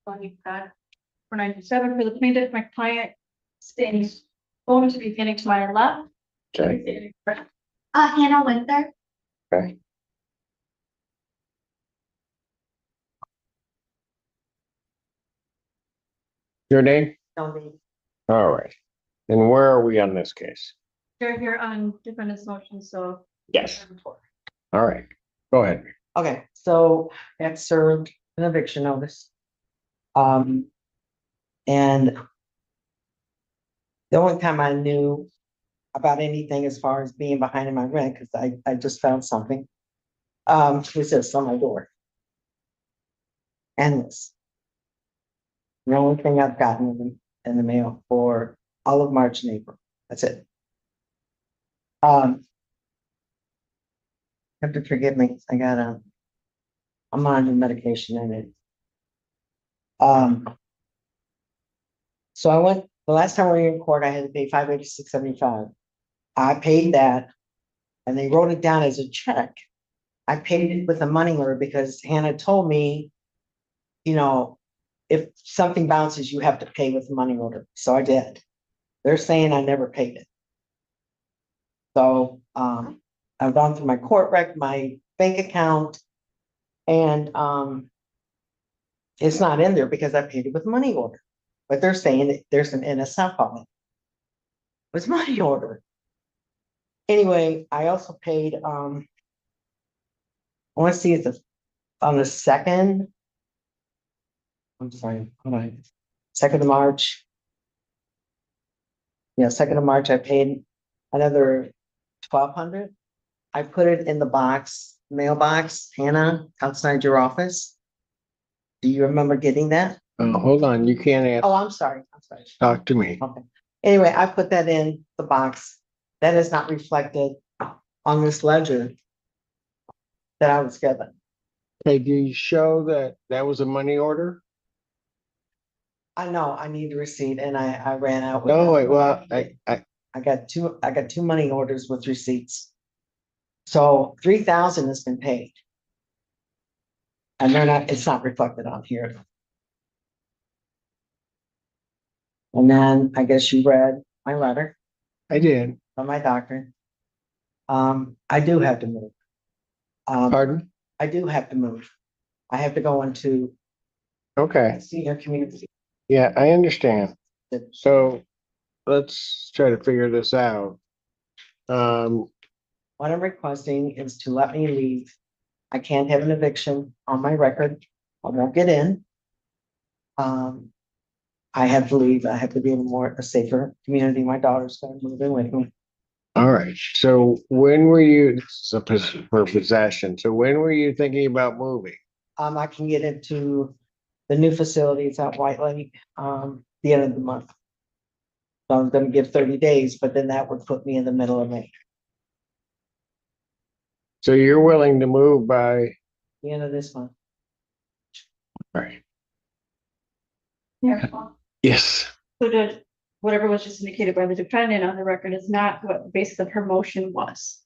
497 for the plaintiff, my client stands going to be getting to my left. Okay. Hannah Winter. Okay. Your name? Don't All right. And where are we on this case? They're here on defendant's motion, so. Yes. All right. Go ahead. Okay, so that served an eviction notice. And the only time I knew about anything as far as being behind in my rent, because I just found something, was this on my door. And this. The only thing I've gotten in the mail for all of March and April. That's it. Have to forgive me. I'm on medication in it. So I went, the last time we were in court, I had to pay $586.75. I paid that and they wrote it down as a check. I paid it with a money order because Hannah told me, you know, if something bounces, you have to pay with a money order. So I did. They're saying I never paid it. So I've gone through my court rec, my bank account, and it's not in there because I paid it with money order. But they're saying that there's an NSF on it. It's money order. Anyway, I also paid I want to see if it's on the 2nd. I'm sorry, hold on. 2nd of March. Yeah, 2nd of March, I paid another $1,200. I put it in the box, mailbox, Hannah, outside your office. Do you remember getting that? Hold on. You can't ask. Oh, I'm sorry. Talk to me. Okay. Anyway, I put that in the box. That is not reflected on this ledger that I was given. Hey, do you show that that was a money order? I know I need a receipt and I ran out. with No, that. wait, well, I got two money orders with receipts. So 3,000 has been paid. And it's not reflected on here. And then I guess you read my letter I did. from my doctor. I do have to move. Pardon? I do have to move. I have to go into Okay. senior community. Yeah, I understand. So let's try to figure this out. What I'm requesting is to let me leave. I can't have an eviction on my record. I won't get in. I have to leave. I have to be in a safer community. My daughter's going to move in with me. All right. So when were you, for possession, so when were you thinking about moving? I can get into the new facilities at White Lake, the end of the month. So I was gonna give 30 days, but then that would put me in the middle of May, So you're willing to move by, the end of this month. all right. Yeah. Yes. So did whatever was just indicated by the defendant on the record is not what the basis of her motion was.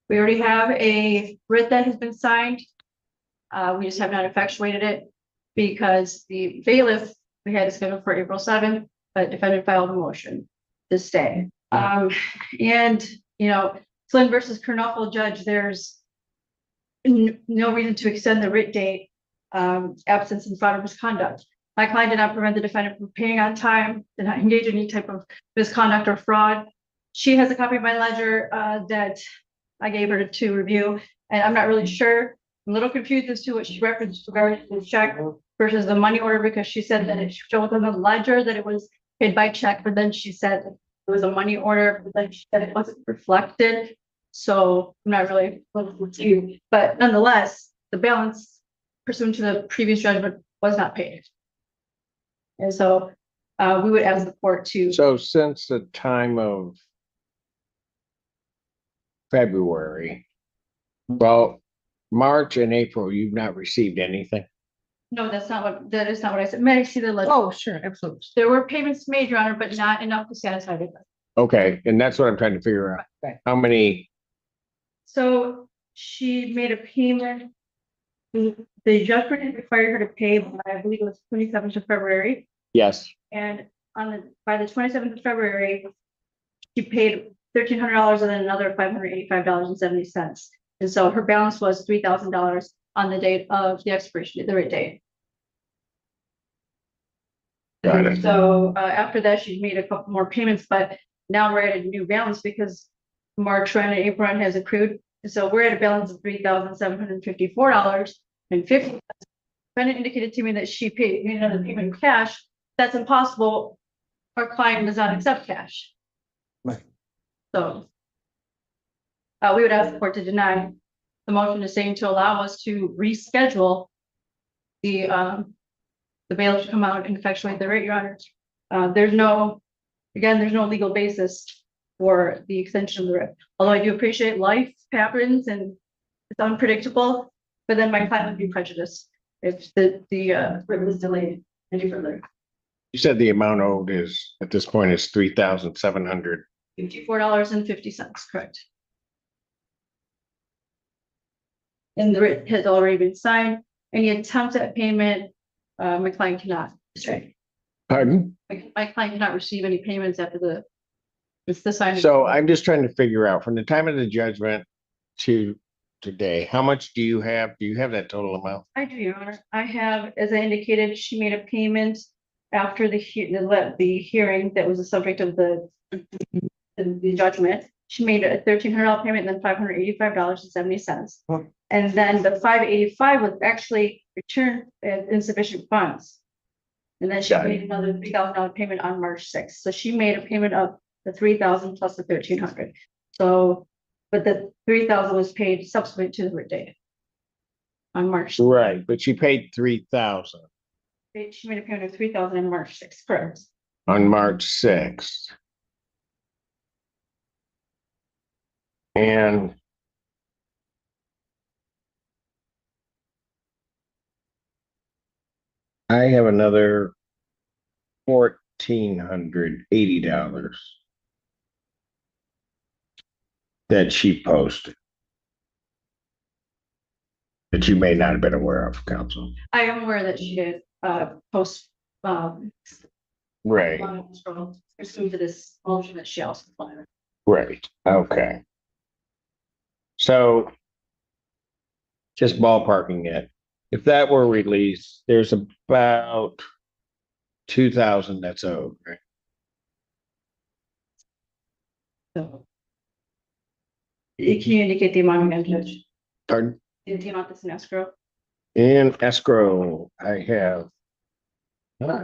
We already have a writ that has been signed. We just have not effectuated it because the bailiff, we had it scheduled for April 7th, but defendant filed a motion to stay. And, you know, Flynn versus Kernopple judge, there's no reason to extend the writ date, absence in fraud or misconduct. My client did not prevent the defendant from paying on time, did not engage in any type of misconduct or fraud. She has a copy of my ledger that I gave her to review, and I'm not really sure. I'm a little confused as to what she referenced regarding the check versus the money order, because she said that it showed on the ledger that it was paid by check, but then she said it was a money order, but then she said it wasn't reflected. So I'm not really confused, but nonetheless, the balance pursuant to the previous judgment was not paid. And so we would ask the court to. So since the time of February, well, March and April, you've not received anything? No, that is not what I said. May I see the ledger? Oh, sure, absolutely. There were payments made, Your Honor, but not enough to satisfy the. Okay, and that's what I'm trying to figure out. Right. How many? So she made a payment The judgment required her to pay by, I believe it was 27th of February, Yes. and by the 27th of February, she paid $1,300 and then another $585.70. And so her balance was $3,000 on the date of the expiration, the rate date. Got it. So after that, she made a couple more payments, but now we're at a new balance because March rent and April rent has accrued. And so we're at a balance of $3,754.50. Brenda indicated to me that she made another payment in cash. That's impossible. Our client does not accept cash. Right. So we would ask the court to deny the motion is saying to allow us to reschedule the bailiff to come out and effectuate the rate, Your Honor. There's no legal basis for the extension of the writ. Although I do appreciate life happens and it's unpredictable, but then my client would be prejudiced if the writ was delayed any further. You said the amount owed is, at this point, is $3,700. $54.50, correct. And the writ has already been signed. Any attempt at payment, my client cannot. Pardon? My client cannot receive any payments after it's the sign. So I'm just trying to figure out from the time of the judgment to today, how much do you have? Do you have that total amount? I do, Your Honor. I have, as I indicated, she made a payment after the hearing that was the subject of the judgment. She made a $1,300 payment and then $585.70. Hmm. And then the $585 was actually returned as insufficient funds. And then she Got it. made another $3,000 payment on March 6th. So she made a payment of the $3,000 plus the $1,300. So, but the $3,000 was paid subsequent to the writ date on March. Right, but she paid $3,000 She made a payment of $3,000 on March 6th, correct? on March 6th. And I have another $1,480 that she posted that you may not have been aware of, counsel. I am aware that she did post Right, pursuant to this motion that she also filed. right, okay. So just ballparking it, if that were released, there's about 2,000 that's owed, right? So. Can you indicate the amount again, Judge? Pardon? The amount that's in escrow? In escrow, I have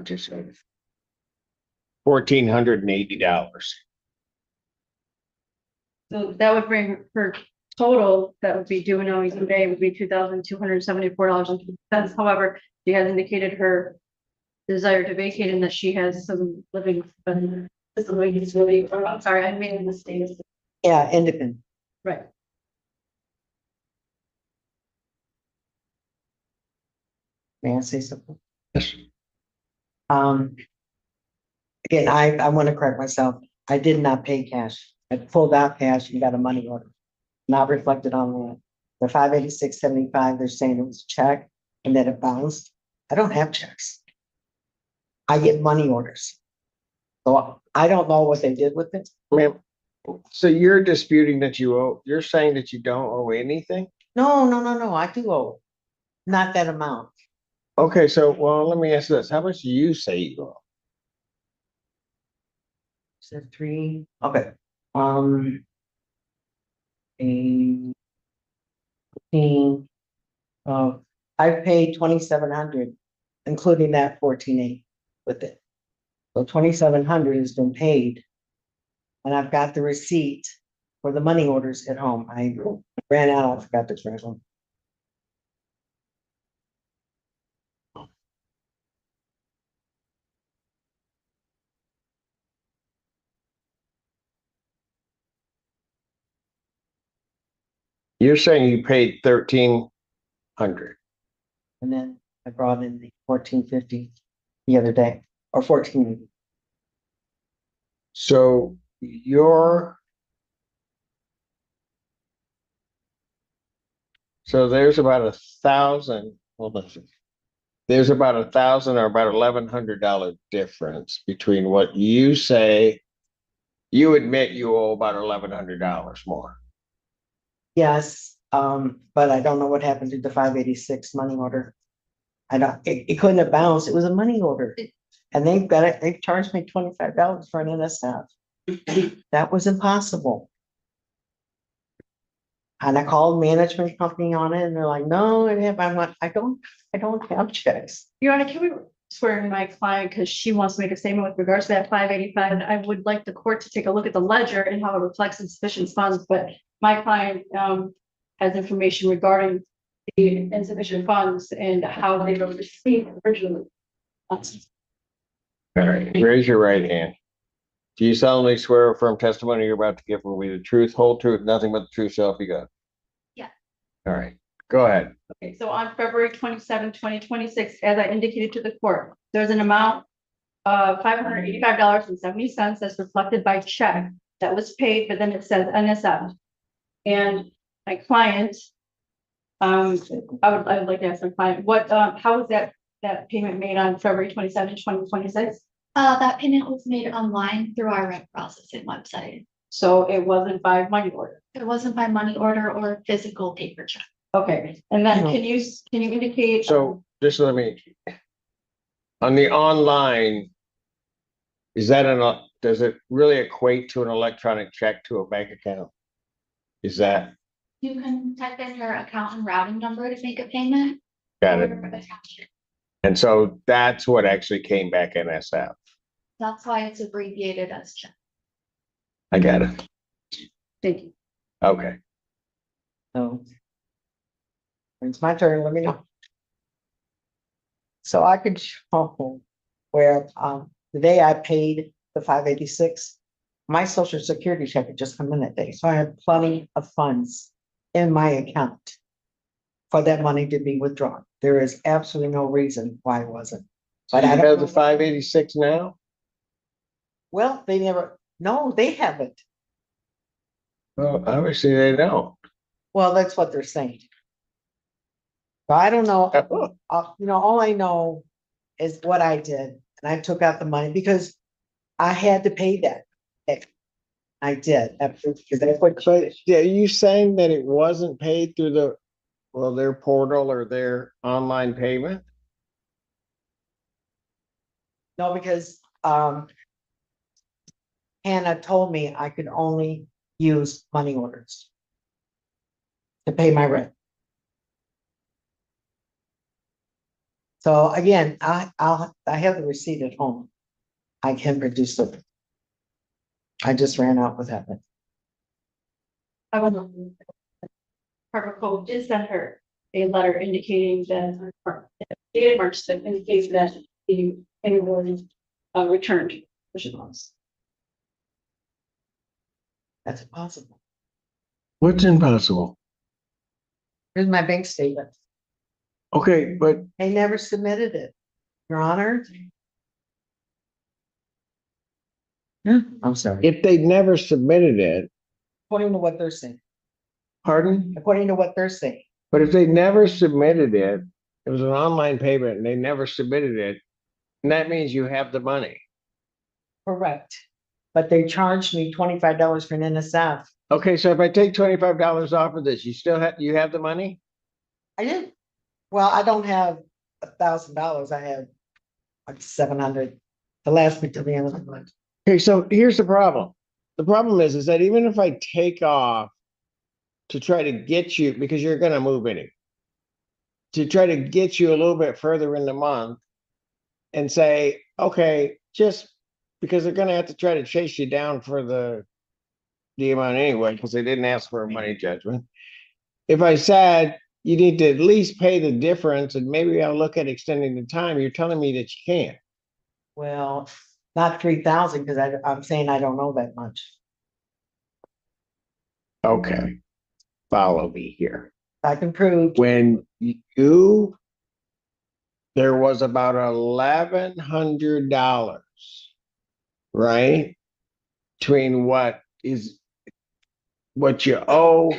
just $1,480. So that would bring her total that would be due and owing today would be $2,274.50. However, she has indicated her desire to vacate and that she has some living disability. I'm sorry, I made a mistake. Yeah, independent. Right. May I say something? Yes. Again, I want to correct myself. I did not pay cash. I pulled out cash and got a money order. Not reflected on that. The $586.75, they're saying it was a check and that it bounced. I don't have checks. I get money orders. So I don't know what they did with it. Ma'am, so you're disputing that you owe, you're saying that you don't owe anything? No, I do owe. Not that amount. Okay, so, well, let me ask this. How much do you say you owe? Said three, okay, I paid 2,700, including that 14,800 with it. So 2,700 has been paid. And I've got the receipt for the money orders at home. I ran out, I forgot to grab them. You're saying you paid 1,300. And then I brought in the 1450 the other day, or 14. So So there's about 1,000, hold on. There's about 1,000 or about $1,100 difference between what you say. You admit you owe about $1,100 more. Yes, but I don't know what happened to the 586 money order. I don't, it couldn't have bounced. It was a money order. And they've got it, they've charged me $25 for an NSF. That was impossible. And I called management company on it and they're like, no, I'm like, I don't have checks. Your Honor, can we swear in my client, because she wants to make a statement with regards to that 585, and I would like the court to take a look at the ledger and how it reflects insufficient funds, but my client has information regarding the insufficient funds and how they were received originally. All right, raise your right hand. Do you solemnly swear or affirm testimony you're about to give will be the truth, whole truth, nothing but the truth, so help you God? Yeah. All right, go ahead. Okay, so on February 27, 2026, as I indicated to the court, there's an amount of $585.70 that's reflected by check that was paid, but then it says NSF. And my client, I would like to ask my client, how was that payment made on February 27, 2026? That payment was made online through our rent processing website. So it wasn't by money order. It wasn't by money order or physical paper check. Okay, and then No. can you indicate? So just let me, on the online, is that does it really equate to an electronic check to a bank account? Is that, You can type in your account and routing number to make a payment. got it? or attach it. And so that's what actually came back NSF. That's why it's abbreviated as check. I got it. Thank you. Okay. So. It's my turn, let me know. So I could show where, the day I paid the 586, my social security check had just come in that day, so I had plenty of funds in my account for that money to be withdrawn. There is absolutely no reason why it wasn't. But But I I don't have know. the 586 now? Well, they never, no, they haven't. Well, obviously they don't. Well, that's what they're saying. So I don't know, all I know is what I did, and I took out the money because I had to pay that. I did, because that's what. But yeah, are you saying that it wasn't paid through their portal or their online payment? No, because, Hannah told me I could only use money orders to pay my rent. So again, I have the receipt at home. I can produce it. I just ran out with that. I will. Harbor Code did send her a letter indicating that, dated March 6th, indicates that the payment was returned. That's impossible. What's impossible? Here's my bank statement. Okay, but They never submitted it, Your Honor. Yeah, I'm sorry. if they never submitted it, According to what they're saying, pardon? according to what they're saying. But if they never submitted it, it was an online payment and they never submitted it, and that means you have the money. Correct. But they charged me $25 for an NSF. Okay, so if I take $25 off of this, you have the money? I did. Well, I don't have $1,000. I have like 700 to last me till the end of the month. Okay, so here's the problem. The problem is that even if I take off to try to get you, because you're gonna move anyway, to try to get you a little bit further in the month and say, okay, just because they're gonna have to try to chase you down for the amount anyway, because they didn't ask for a money judgment. If I said you need to at least pay the difference and maybe I'll look at extending the time, you're telling me that you can't. Well, not 3,000 because I'm saying I don't know that much. Okay, follow me here. I can prove. When there was about $1,100, right? Between what you owe,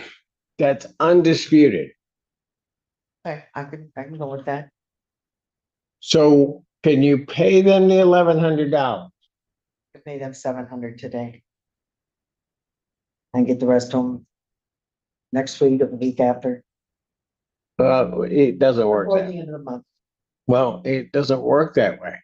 that's undisputed. Okay, I can go with that. So can you pay them the $1,100? I pay them 700 today. And get the rest home next week or the week after. It doesn't work Before that, the end of the month. well, it doesn't work that way.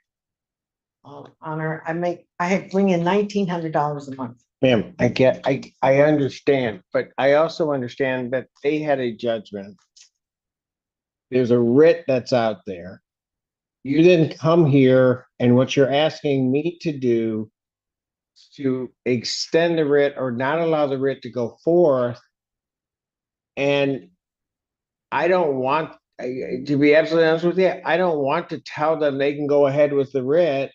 Honor, I bring in $1,900 a month. Ma'am, I understand, but I also understand that they had a judgment. There's a writ that's out there. You didn't come here, and what you're asking me to do is to extend the writ or not allow the writ to go forth. And I don't want, to be absolutely honest with you, I don't want to tell them they can go ahead with the writ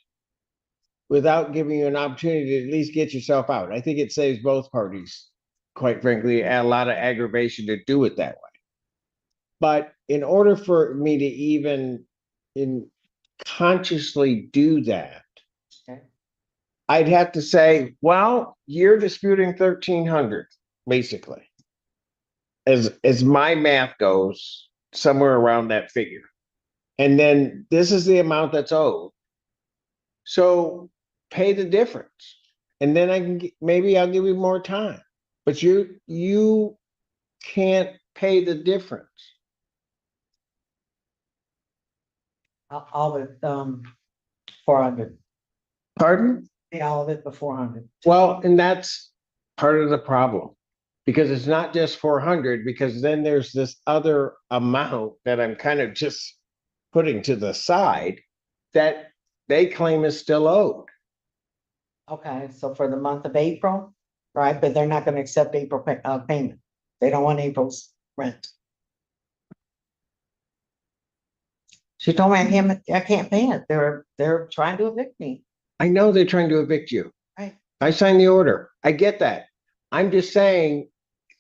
without giving you an opportunity to at least get yourself out. I think it saves both parties, quite frankly, a lot of aggravation to do it that way. But in order for me to even consciously do that, Okay. I'd have to say, well, you're disputing 1,300, basically. As my math goes, somewhere around that figure. And then this is the amount that's owed. So pay the difference. And then I can maybe I'll give you more time. But you can't pay the difference. All of it, 400. Pardon? Pay all of it for 400. Well, and that's part of the problem. Because it's not just 400, because then there's this other amount that I'm kind of just putting to the side that they claim is still owed. Okay, so for the month of April, right, but they're not gonna accept April payment. They don't want April's rent. She told me I can't pay it. They're trying to evict me. I know they're trying to evict you. Right. I signed the order. I get that. I'm just saying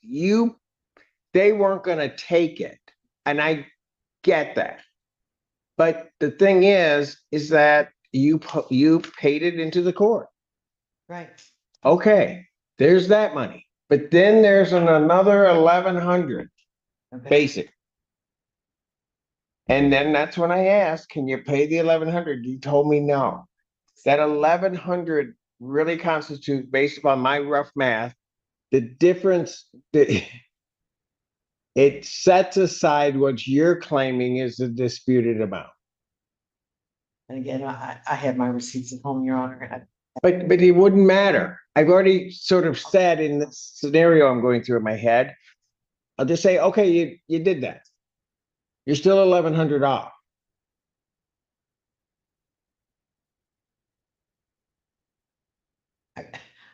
they weren't gonna take it. And I get that. But the thing is that you paid it into the court. Right. Okay, there's that money. But then there's another 1,100 Okay. basic. And then that's when I asked, can you pay the 1,100? You told me no. That 1,100 really constitutes, based upon my rough math, the difference that it sets aside what you're claiming is the disputed amount. And again, I have my receipts at home, Your Honor. But it wouldn't matter. I've already sort of said in this scenario I'm going through in my head, I'll just say, okay, you did that. You're still 1,100 off.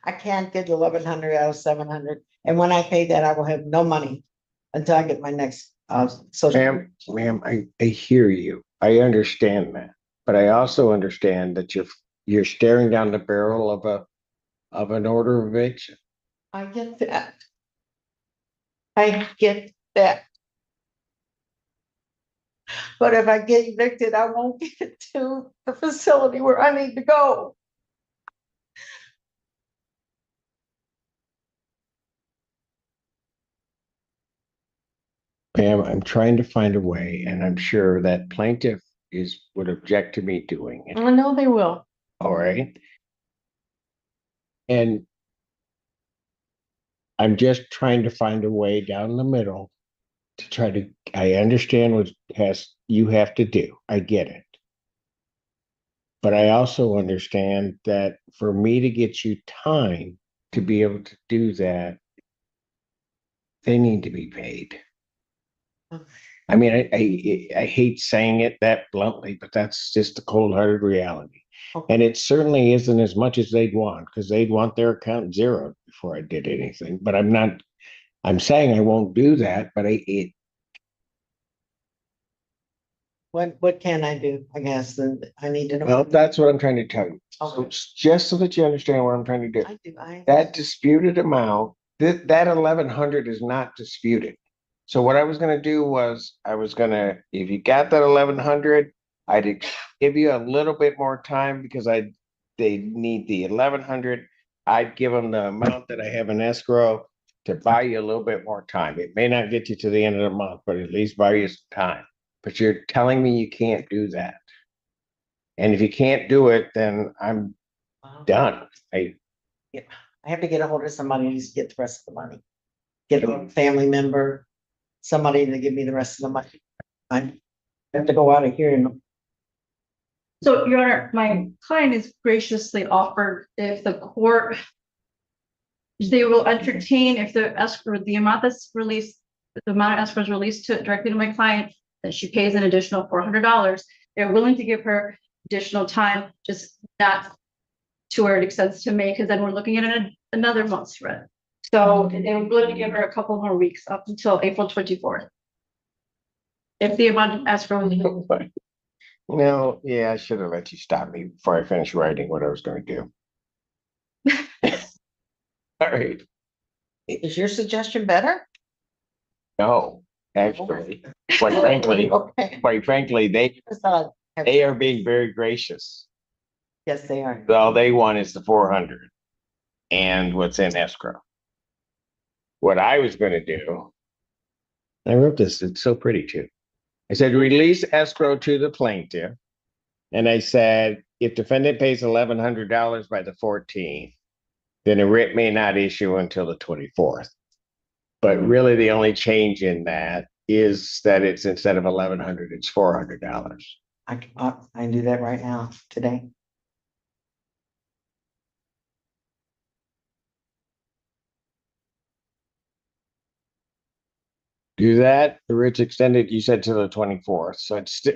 I can't get 1,100 out of 700, and when I pay that, I will have no money until I get my next social. Ma'am, I hear you. I understand that. But I also understand that you're staring down the barrel of an order of eviction. I get that. I get that. But if I get evicted, I won't get to the facility where I need to go. Ma'am, I'm trying to find a way, and I'm sure that plaintiff would object to me doing it. I know they will. All right. And I'm just trying to find a way down the middle to try to, I understand what you have to do. I get it. But I also understand that for me to get you time to be able to do that, they need to be paid. I mean, I hate saying it that bluntly, but that's just the cold-hearted reality. Okay. And it certainly isn't as much as they'd want, because they'd want their account zeroed before I did anything. But I'm saying I won't do that, but What can I do? I guess I need to know. well, that's what I'm trying to tell you. So Okay. just so that you understand what I'm trying to do. I do. That disputed amount, that 1,100 is not disputed. So what I was gonna do was, if you got that 1,100, I'd give you a little bit more time because they need the 1,100. I'd give them the amount that I have in escrow, to buy you a little bit more time. It may not get you to the end of the month, but at least buy you some time. But you're telling me you can't do that. And if you can't do it, then I'm done. I have to get a hold of somebody to just get the rest of the money. Get a family member, somebody to give me the rest of the money. I have to go out of here and, So, Your Honor, my client is graciously offered if the court, they will entertain if the escrow, the amount that's released, the amount of escrow is released directly to my client, that she pays an additional $400. They're willing to give her additional time, just not to where it extends to May, because then we're looking at another month's rent. So they were willing to give her a couple more weeks up until April 24th. If the amount of escrow is No, yeah, I should have let you stop me before I finished writing what I was going to do. All right. is your suggestion better? No, actually, quite frankly, they are being very gracious. Yes, they are. All they want is the 400 and what's in escrow. What I was going to do, I wrote this, it's so pretty too. I said, release escrow to the plaintiff. And I said, if defendant pays $1,100 by the 14th, then a writ may not issue until the 24th. But really, the only change in that is that it's instead of $1,100, it's $400. I can do that right now, today. Do that, the writ's extended, you said to the 24th, so it's still.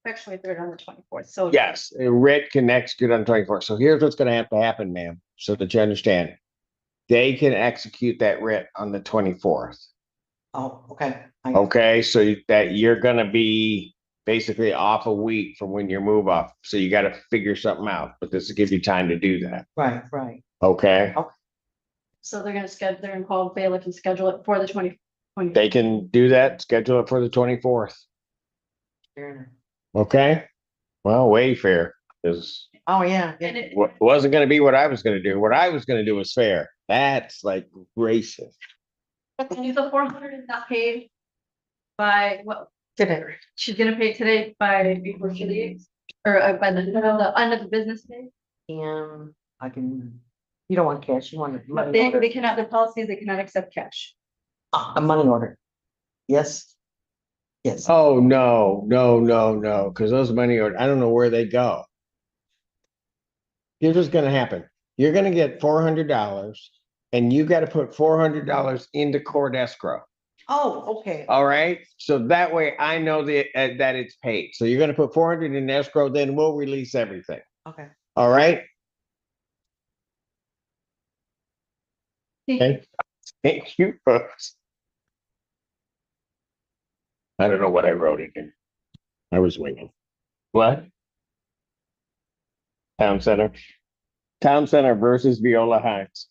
actually third on the 24th, so. Yes, a writ can execute on 24th. So here's what's gonna have to happen, ma'am, so that you understand. They can execute that writ on the 24th. Oh, okay. Okay, so that you're gonna be basically off a week from when you move up. So you gotta figure something out, but this will give you time to do that. Right. Okay? So they're gonna call bailiff and schedule it for the 20. They can do that, schedule it for the 24th. Fair. Okay? Well, way fair is Oh, yeah. And it, wasn't gonna be what I was gonna do. What I was gonna do was fair. That's like gracious. if the 400 is not paid by, well, Today. she's gonna pay today by before she leaves, or by the end of the business day. And I can, you don't want cash, you want a But money they order. cannot, the policies, they cannot accept cash. A money order. Yes. Yes. Oh, no, because those money orders, I don't know where they go. Here's what's gonna happen. You're gonna get $400 and you gotta put $400 into court escrow. Oh, okay. All right, so that way I know that it's paid. So you're gonna put 400 in escrow, then we'll release everything. Okay. All right? Okay. Thank you, folks. I don't know what I wrote in here. I was winging. What? Town Center versus Viola Heights.